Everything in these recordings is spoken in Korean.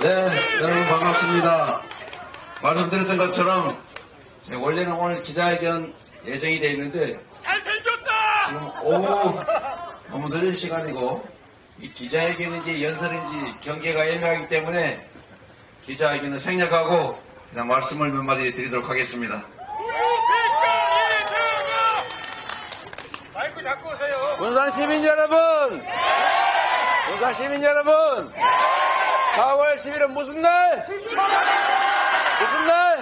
네, 여러분 반갑습니다. 말씀드렸던 것처럼 원래는 오늘 기자회견 예정이 되어 있는데 잘생겼다! 지금 오후 너무 늦은 시간이고 이 기자회견인지 연설인지 경계가 애매하기 때문에 기자회견을 생략하고 그냥 말씀을 몇 마디 드리도록 하겠습니다. 마이크 잡고 오세요. 군산 시민 여러분, 군산 시민 여러분, 4월 10일은 무슨 날? 무슨 날?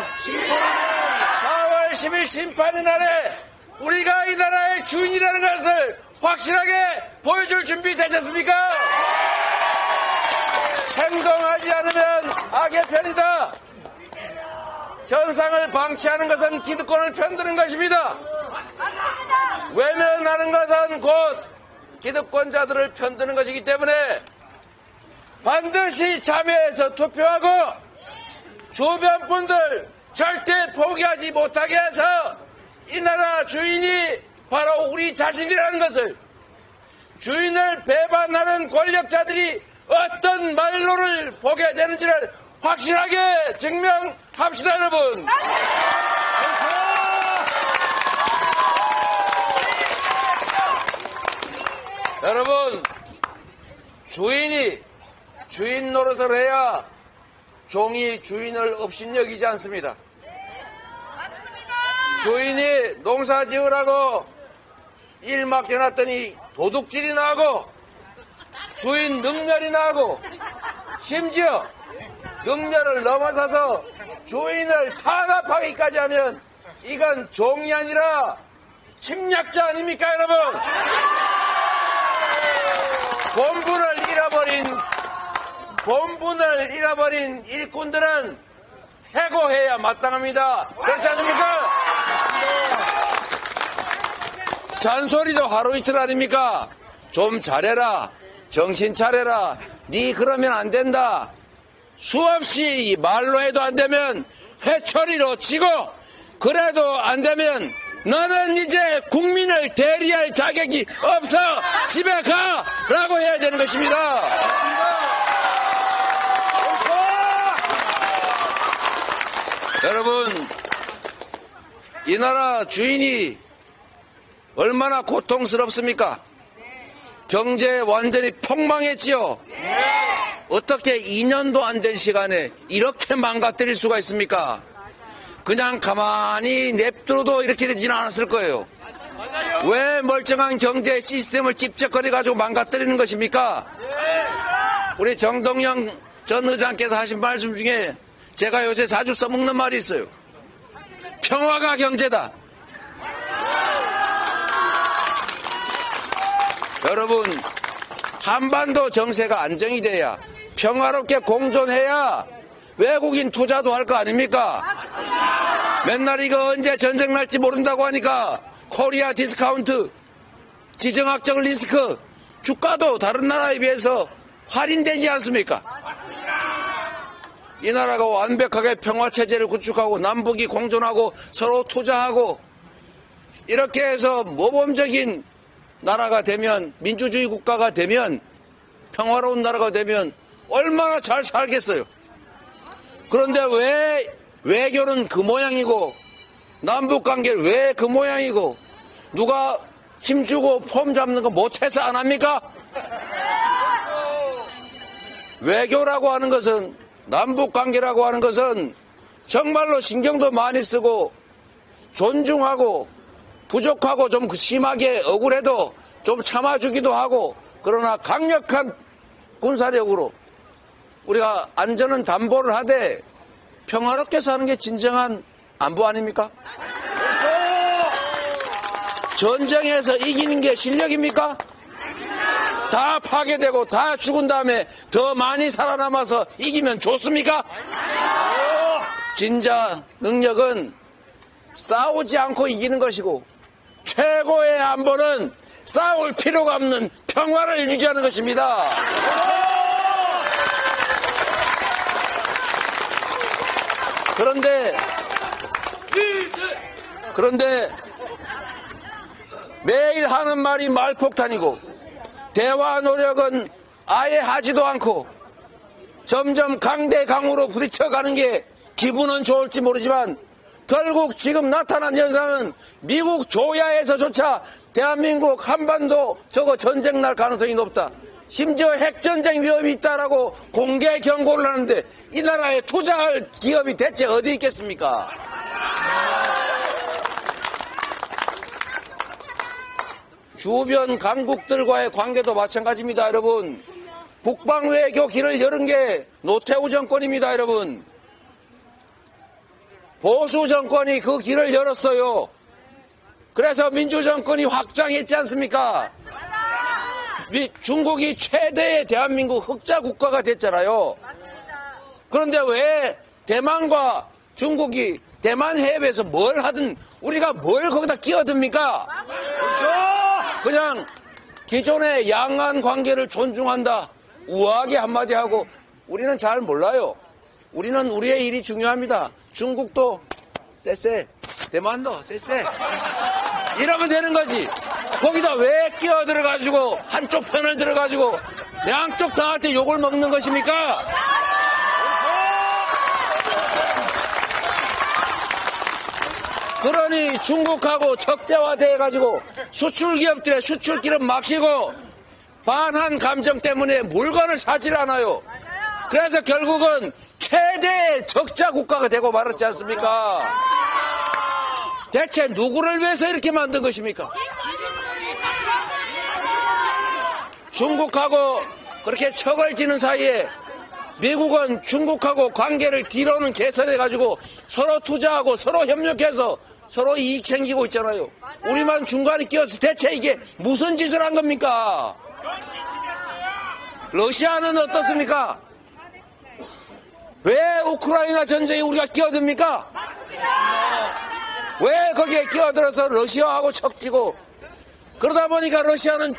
4월 10일 심판의 날에 우리가 이 나라의 주인이라는 것을 확실하게 보여줄 준비 되셨습니까? 행동하지 않으면 악의 편이다. 현상을 방치하는 것은 기득권을 편드는 것입니다. 외면하는 것은 곧 기득권자들을 편드는 것이기 때문에 반드시 참여해서 투표하고 주변 분들 절대 포기하지 못하게 해서 이 나라 주인이 바로 우리 자신이라는 것을, 주인을 배반하는 권력자들이 어떤 말로를 보게 되는지를 확실하게 증명합시다, 여러분. 여러분, 주인이 주인 노릇을 해야 종이 주인을 업신여기지 않습니다. 주인이 농사 지으라고 일 맡겨놨더니 도둑질이 나고 주인 능멸이 나고 심지어 능멸을 넘어서서 주인을 탄압하기까지 하면 이건 종이 아니라 침략자 아닙니까, 여러분? 본분을 잃어버린 일꾼들은 해고해야 마땅합니다. 그렇지 않습니까? 잔소리도 하루 이틀 아닙니까? 좀 잘해라, 정신 차려라, 네 그러면 안 된다. 수없이 말로 해도 안 되면 회초리로 치고, 그래도 안 되면 너는 이제 국민을 대리할 자격이 없어, 집에 가! 라고 해야 되는 것입니다. 여러분, 이 나라 주인이 얼마나 고통스럽습니까? 경제 완전히 폭망했지요. 어떻게 2년도 안 된 시간에 이렇게 망가뜨릴 수가 있습니까? 그냥 가만히 냅둬도 이렇게 되지는 않았을 거예요. 왜 멀쩡한 경제 시스템을 찝쩍거려가지고 망가뜨리는 것입니까? 우리 정동영 전 의장께서 하신 말씀 중에 제가 요새 자주 써먹는 말이 있어요. 평화가 경제다. 여러분, 한반도 정세가 안정이 돼야, 평화롭게 공존해야 외국인 투자도 할 거 아닙니까? 맨날 이거 언제 전쟁 날지 모른다고 하니까 코리아 디스카운트, 지정학적 리스크, 주가도 다른 나라에 비해서 할인되지 않습니까? 이 나라가 완벽하게 평화체제를 구축하고 남북이 공존하고 서로 투자하고 이렇게 해서 모범적인 나라가 되면, 민주주의 국가가 되면, 평화로운 나라가 되면 얼마나 잘 살겠어요. 그런데 왜 외교는 그 모양이고 남북관계는 왜 그 모양이고 누가 힘주고 폼 잡는 거 못해서 안 합니까? 외교라고 하는 것은, 남북관계라고 하는 것은 정말로 신경도 많이 쓰고 존중하고 부족하고 좀 심하게 억울해도 좀 참아주기도 하고, 그러나 강력한 군사력으로 우리가 안전은 담보를 하되 평화롭게 사는 게 진정한 안보 아닙니까? 전쟁에서 이기는 게 실력입니까? 다 파괴되고 다 죽은 다음에 더 많이 살아남아서 이기면 좋습니까? 진짜 능력은 싸우지 않고 이기는 것이고, 최고의 안보는 싸울 필요가 없는 평화를 유지하는 것입니다. 그런데 매일 하는 말이 말폭탄이고 대화 노력은 아예 하지도 않고 점점 강대강으로 부딪혀가는 게 기분은 좋을지 모르지만 결국 지금 나타난 현상은 미국 조야에서조차 대한민국 한반도 저거 전쟁 날 가능성이 높다. 심지어 핵전쟁 위험이 있다라고 공개 경고를 하는데 이 나라에 투자할 기업이 대체 어디 있겠습니까? 주변 강국들과의 관계도 마찬가지입니다, 여러분. 국방외교 길을 열은 게 노태우 정권입니다, 여러분. 보수 정권이 그 길을 열었어요. 그래서 민주정권이 확장했지 않습니까? 중국이 최대의 대한민국 흑자 국가가 됐잖아요. 그런데 왜 대만과 중국이 대만 해협에서 뭘 하든 우리가 뭘 거기다 끼어듭니까? 그냥 기존의 양안 관계를 존중한다. 우아하게 한마디 하고 우리는 잘 몰라요. 우리는 우리의 일이 중요합니다. 중국도 쎄쎄, 대만도 쎄쎄. 이러면 되는 거지. 거기다 왜 끼어들어가지고 한쪽 편을 들어가지고 양쪽 당할 때 욕을 먹는 것입니까? 그러니 중국하고 적대화돼가지고 수출기업들의 수출길은 막히고 반한 감정 때문에 물건을 사질 않아요. 그래서 결국은 최대의 적자 국가가 되고 말았지 않습니까? 대체 누구를 위해서 이렇게 만든 것입니까? 중국하고 그렇게 척을 지는 사이에 미국은 중국하고 관계를 뒤로는 개선해가지고 서로 투자하고 서로 협력해서 서로 이익 챙기고 있잖아요. 우리만 중간에 끼어서 대체 이게 무슨 짓을 한 겁니까? 러시아는 어떻습니까? 왜 우크라이나 전쟁에 우리가 끼어듭니까? 왜 거기에 끼어들어서 러시아하고 척지고 그러다 보니까 러시아는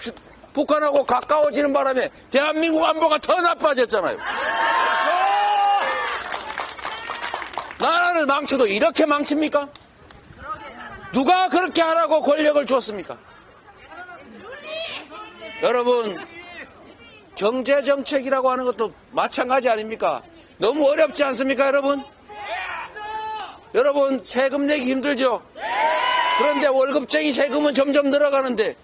북한하고 가까워지는 바람에 대한민국 안보가 더 나빠졌잖아요. 나라를 망쳐도 이렇게 망칩니까? 누가 그렇게 하라고 권력을 줬습니까? 여러분, 경제정책이라고 하는 것도 마찬가지 아닙니까? 너무 어렵지 않습니까, 여러분? 여러분, 세금 내기 힘들죠? 그런데 월급쟁이 세금은 점점 늘어가는데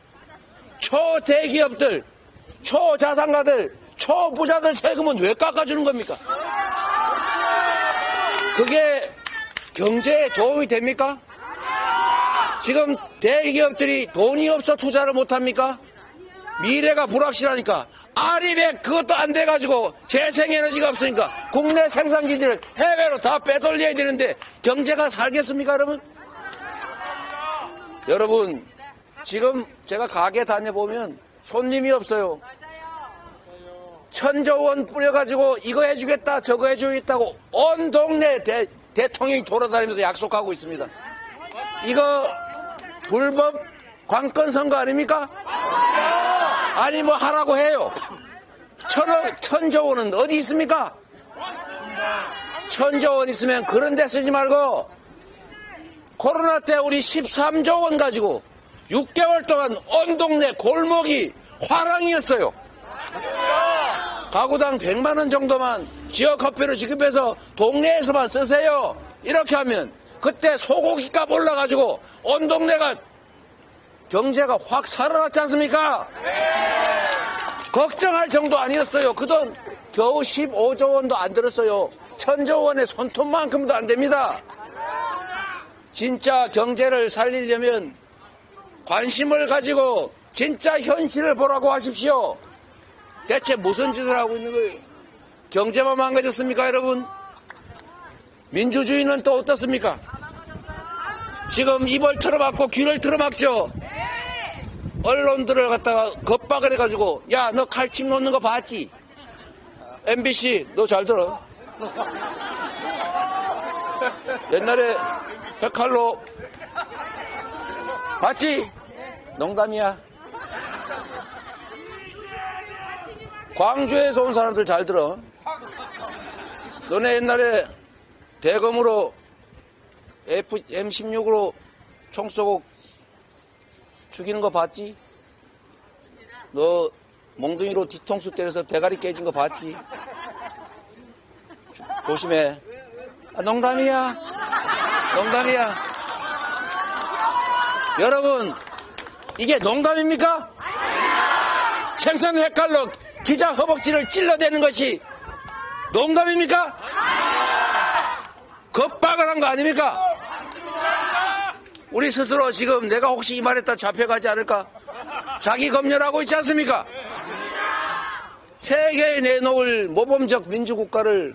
초대기업들, 초자산가들, 초부자들 세금은 왜 깎아주는 겁니까? 그게 경제에 도움이 됩니까? 지금 대기업들이 돈이 없어 투자를 못합니까? 미래가 불확실하니까 아리백 그것도 안 돼가지고 재생에너지가 없으니까 국내 생산기지를 해외로 다 빼돌려야 되는데 경제가 살겠습니까, 여러분? 여러분, 지금 제가 가게 다녀보면 손님이 없어요. 1,000조 원 뿌려가지고 이거 해주겠다 저거 해주겠다고 온 동네 대통령이 돌아다니면서 약속하고 있습니다. 이거 불법 관건 선거 아닙니까? 아니 뭐 하라고 해요. 1,000조 원은 어디 있습니까? 1,000조 원 있으면 그런 데 쓰지 말고 코로나 때 우리 13조 원 가지고 6개월 동안 온 동네 골목이 화랑이었어요. 가구당 100만 원 정도만 지역화폐로 지급해서 동네에서만 쓰세요. 이렇게 하면 그때 소고기값 올라가지고 온 동네가 경제가 확 살아났지 않습니까? 걱정할 정도 아니었어요. 그 돈 겨우 15조 원도 안 들었어요. 1,000조 원의 손톱만큼도 안 됩니다. 진짜 경제를 살리려면 관심을 가지고 진짜 현실을 보라고 하십시오. 대체 무슨 짓을 하고 있는 거예요? 경제만 망가졌습니까, 여러분? 민주주의는 또 어떻습니까? 지금 입을 틀어막고 귀를 틀어막죠? 언론들을 갖다가 겁박을 해가지고 야, 너 칼집 놓는 거 봤지? MBC 너 잘 들어. 옛날에 백칼로 봤지? 농담이야. 광주에서 온 사람들 잘 들어. 너네 옛날에 대검으로 M16으로 총 쏘고 죽이는 거 봤지? 너 몽둥이로 뒤통수 때려서 대가리 깨진 거 봤지? 조심해. 농담이야. 농담이야. 여러분, 이게 농담입니까? 생선 횟칼로 기자 허벅지를 찔러대는 것이 농담입니까? 겁박을 한 거 아닙니까? 우리 스스로 지금 내가 혹시 이 말했다 잡혀가지 않을까? 자기 검열하고 있지 않습니까? 세계에 내놓을 모범적 민주국가를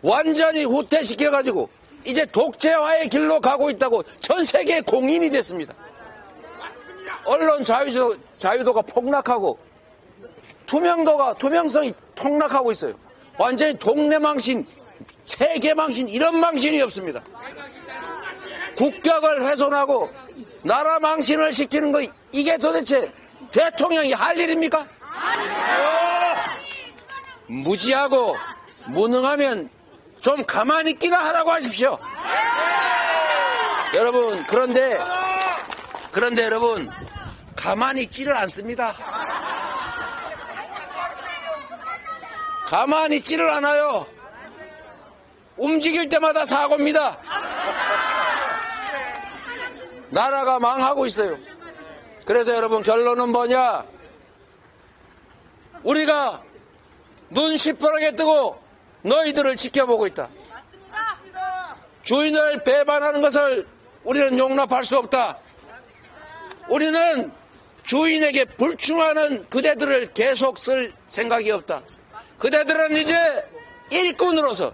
완전히 후퇴시켜가지고 이제 독재화의 길로 가고 있다고 전 세계 공인이 됐습니다. 언론 자유도가 폭락하고 투명성이 폭락하고 있어요. 완전히 동네 망신, 세계 망신, 이런 망신이 없습니다. 국격을 훼손하고 나라 망신을 시키는 거, 이게 도대체 대통령이 할 일입니까? 무지하고 무능하면 좀 가만히 있기나 하라고 하십시오. 여러분, 그런데 여러분, 가만히 있지를 않습니다. 가만히 있지를 않아요. 움직일 때마다 사고입니다. 나라가 망하고 있어요. 그래서 여러분, 결론은 뭐냐? 우리가 눈 시퍼렇게 뜨고 너희들을 지켜보고 있다. 주인을 배반하는 것을 우리는 용납할 수 없다. 우리는 주인에게 불충하는 그대들을 계속 쓸 생각이 없다. 그대들은 이제 일꾼으로서,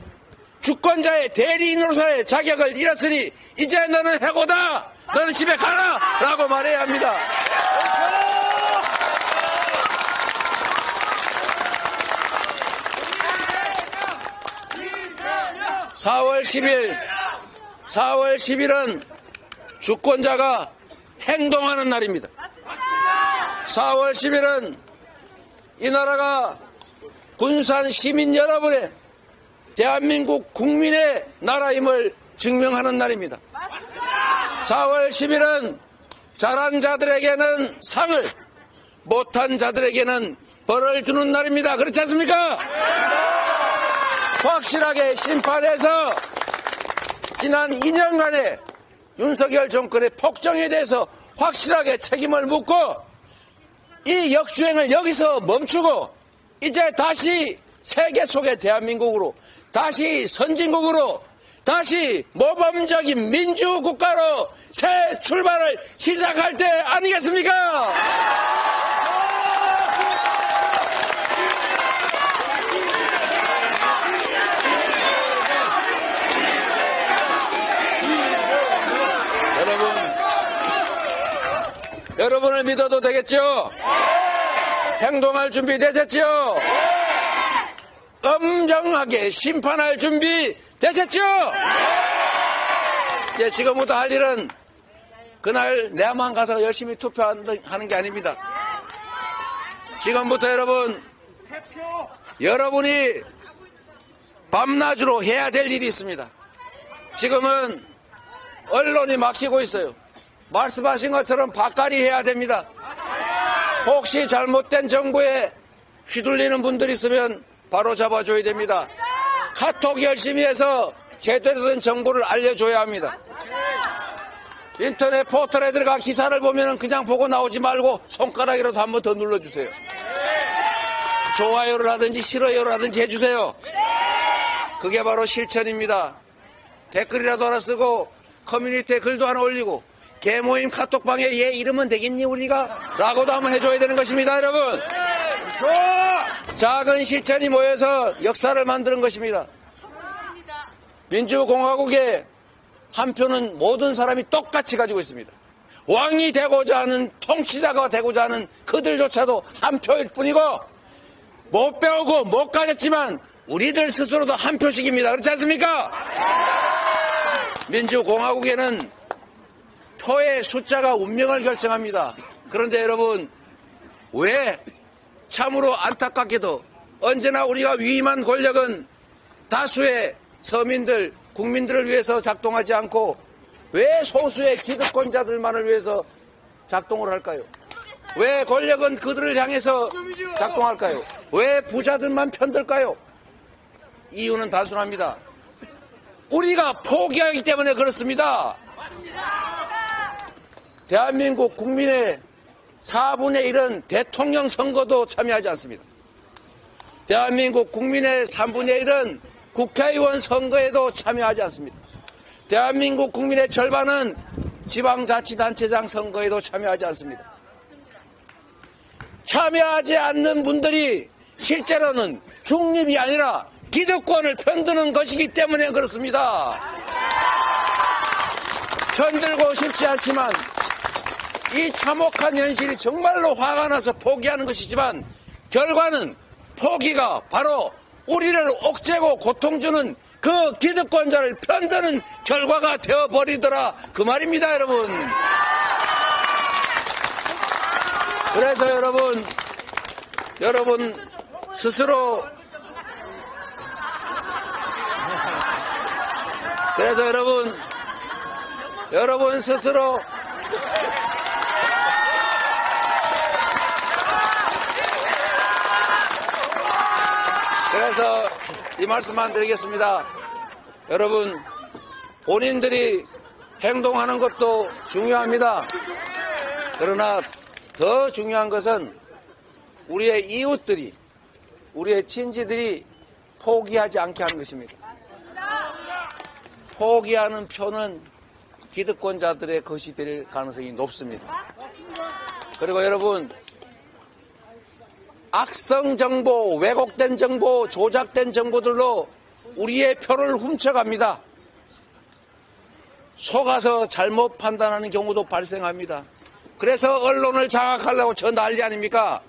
주권자의 대리인으로서의 자격을 잃었으니 이제 너는 해고다. 너는 집에 가라 라고 말해야 합니다. 4월 10일은 주권자가 행동하는 날입니다. 4월 10일은 이 나라가 군산 시민 여러분의, 대한민국 국민의 나라임을 증명하는 날입니다. 4월 10일은 잘한 자들에게는 상을, 못한 자들에게는 벌을 주는 날입니다. 그렇지 않습니까? 확실하게 심판해서 지난 2년간의 윤석열 정권의 폭정에 대해서 확실하게 책임을 묻고 이 역주행을 여기서 멈추고 이제 다시 세계 속의 대한민국으로, 다시 선진국으로, 다시 모범적인 민주국가로 새 출발을 시작할 때 아니겠습니까? 여러분을 믿어도 되겠죠? 행동할 준비 되셨죠? 엄정하게 심판할 준비 되셨죠? 이제 지금부터 할 일은 그날 내만 가서 열심히 투표하는 게 아닙니다. 지금부터 여러분이 밤낮으로 해야 될 일이 있습니다. 지금은 언론이 막히고 있어요. 말씀하신 것처럼 바까리 해야 됩니다. 혹시 잘못된 정보에 휘둘리는 분들이 있으면 바로 잡아줘야 됩니다. 카톡 열심히 해서 제대로 된 정보를 알려줘야 합니다. 인터넷 포털에 들어가 기사를 보면 그냥 보고 나오지 말고 손가락이라도 한번 더 눌러주세요. 좋아요를 하든지 싫어요를 하든지 해주세요. 그게 바로 실천입니다. 댓글이라도 하나 쓰고 커뮤니티에 글도 하나 올리고 개모임 카톡방에 얘 이러면 되겠니 우리가? 라고도 한번 해줘야 되는 것입니다. 여러분, 작은 실천이 모여서 역사를 만드는 것입니다. 민주공화국의 한 표는 모든 사람이 똑같이 가지고 있습니다. 왕이 되고자 하는, 통치자가 되고자 하는 그들조차도 한 표일 뿐이고, 못 배우고 못 가졌지만 우리들 스스로도 한 표씩입니다. 그렇지 않습니까? 민주공화국에는 표의 숫자가 운명을 결정합니다. 그런데 여러분, 왜 참으로 안타깝게도 언제나 우리가 위임한 권력은 다수의 서민들, 국민들을 위해서 작동하지 않고 왜 소수의 기득권자들만을 위해서 작동을 할까요? 왜 권력은 그들을 향해서 작동할까요? 왜 부자들만 편들까요? 이유는 단순합니다. 우리가 포기하기 때문에 그렇습니다. 대한민국 국민의 4분의 1은 대통령 선거도 참여하지 않습니다. 대한민국 국민의 3분의 1은 국회의원 선거에도 참여하지 않습니다. 대한민국 국민의 절반은 지방자치단체장 선거에도 참여하지 않습니다. 참여하지 않는 분들이 실제로는 중립이 아니라 기득권을 편드는 것이기 때문에 그렇습니다. 편들고 싶지 않지만 이 참혹한 현실이 정말로 화가 나서 포기하는 것이지만 결과는 포기가 바로 우리를 옥죄고 고통주는 그 기득권자를 편드는 결과가 되어버리더라 그 말입니다, 여러분. 그래서 여러분 스스로 그래서 이 말씀만 드리겠습니다. 여러분, 본인들이 행동하는 것도 중요합니다. 그러나 더 중요한 것은 우리의 이웃들이, 우리의 친지들이 포기하지 않게 하는 것입니다. 포기하는 표는 기득권자들의 것이 될 가능성이 높습니다. 그리고 여러분, 악성 정보, 왜곡된 정보, 조작된 정보들로 우리의 표를 훔쳐갑니다. 속아서 잘못 판단하는 경우도 발생합니다. 그래서 언론을 장악하려고 저 난리 아닙니까?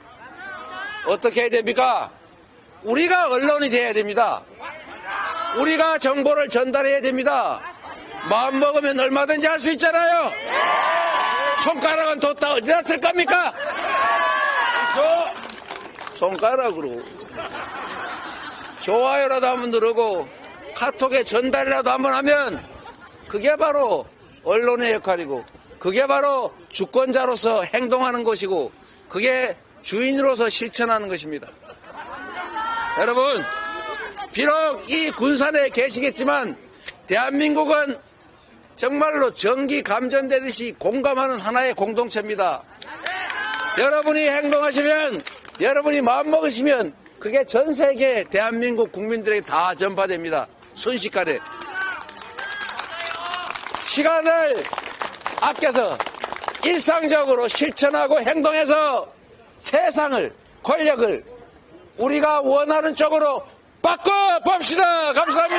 어떻게 해야 됩니까? 우리가 언론이 돼야 됩니다. 우리가 정보를 전달해야 됩니다. 마음 먹으면 얼마든지 할 수 있잖아요. 손가락은 뒀다 어디 놨을 겁니까? 손가락으로 좋아요라도 한번 누르고 카톡에 전달이라도 한번 하면 그게 바로 언론의 역할이고 그게 바로 주권자로서 행동하는 것이고 그게 주인으로서 실천하는 것입니다. 여러분, 비록 이 군산에 계시겠지만 대한민국은 정말로 전기 감전되듯이 공감하는 하나의 공동체입니다. 여러분이 행동하시면, 여러분이 마음먹으시면 그게 전 세계 대한민국 국민들에게 다 전파됩니다. 순식간에. 시간을 아껴서 일상적으로 실천하고 행동해서 세상을, 권력을 우리가 원하는 쪽으로 바꿔봅시다. 감사합니다.